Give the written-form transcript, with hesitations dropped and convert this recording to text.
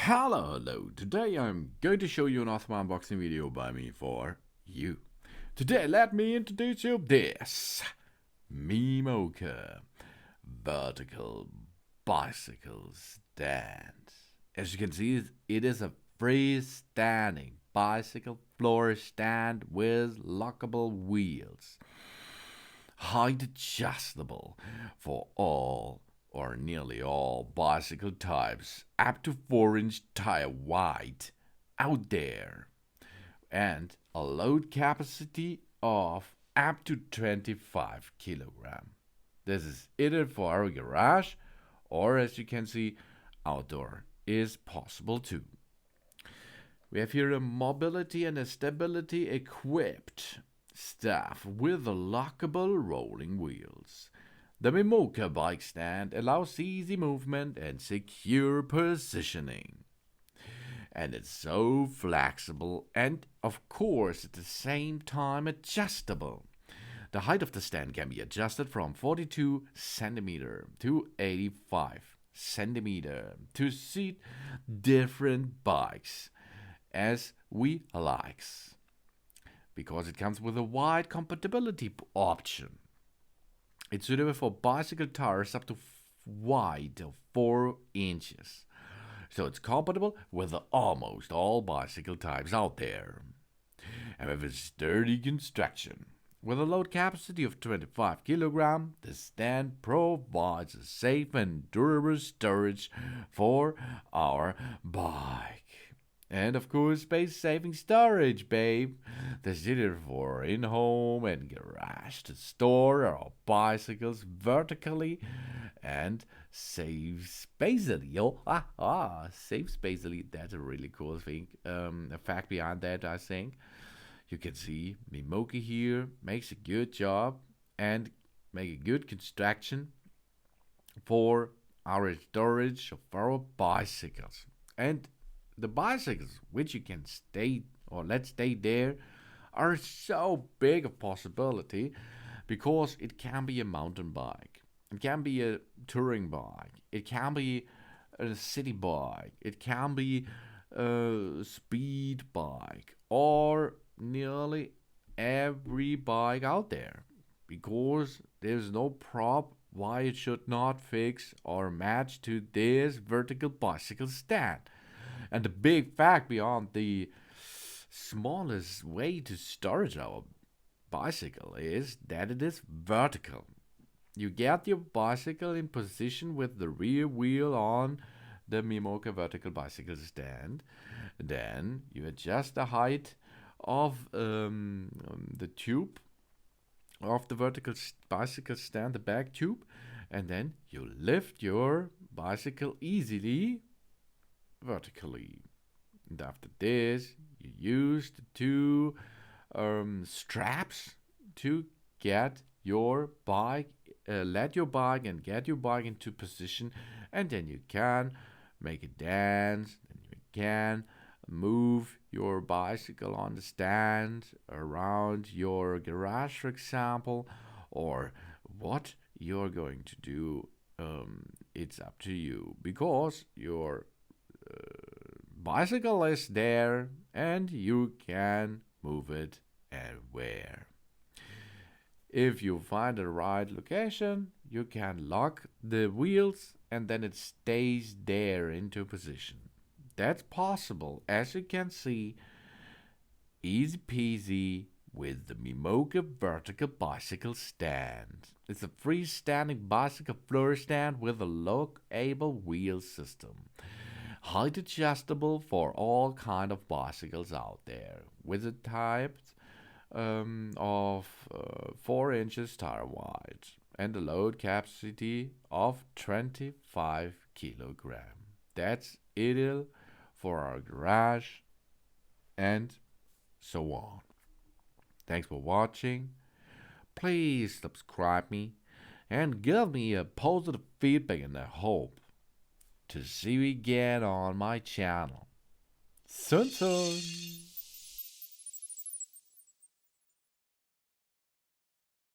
Hello. Today I'm going to show you an awesome unboxing video by me for you. Today let me introduce you this Mimoke vertical bicycle stand. As you can see, it is a freestanding bicycle floor stand with lockable wheels. Height adjustable for all or nearly all bicycle types, up to 4-inch tire wide out there, and a load capacity of up to 25 kilogram. This is either for our garage or, as you can see, outdoor is possible too. We have here a mobility and a stability equipped staff with the lockable rolling wheels. The Mimoke bike stand allows easy movement and secure positioning. And it's so flexible and, of course, at the same time adjustable. The height of the stand can be adjusted from 42 centimeter to 85 centimeter to suit different bikes as we likes, because it comes with a wide compatibility option. It's suitable for bicycle tires up to wide of 4 inches. So it's compatible with almost all bicycle types out there. And with a sturdy construction, with a load capacity of 25 kilogram, the stand provides a safe and durable storage for our bike. And of course, space-saving storage, babe. This is either for in-home and garage to store our bicycles vertically and save spacely. Save spacely. That's a really cool thing. A fact behind that, I think. You can see Mimoke here makes a good job and make a good construction for our storage of our bicycles. And the bicycles which you can stay or let stay there are so big a possibility, because it can be a mountain bike, it can be a touring bike, it can be a city bike, it can be a speed bike, or nearly every bike out there, because there's no prop why it should not fix or match to this vertical bicycle stand. And the big fact beyond the smallest way to storage our bicycle is that it is vertical. You get your bicycle in position with the rear wheel on the Mimoke vertical bicycle stand. Then you adjust the height of the tube of the vertical bicycle stand, the back tube, and then you lift your bicycle easily vertically. And after this, you use the two straps to get your bike, let your bike and get your bike into position, and then you can make it dance, and you can move your bicycle on the stand around your garage, for example, or what you're going to do. It's up to you, because your bicycle is there and you can move it anywhere. If you find the right location, you can lock the wheels and then it stays there into position. That's possible, as you can see, easy peasy with the Mimoke vertical bicycle stand. It's a freestanding bicycle floor stand with a lockable wheel system. Height adjustable for all kind of bicycles out there, with the types of 4 inches tire wide and a load capacity of 25 kilogram. That's ideal for our garage and so on. Thanks for watching. Please subscribe me and give me a positive feedback, and I hope to see you again on my channel. Soon.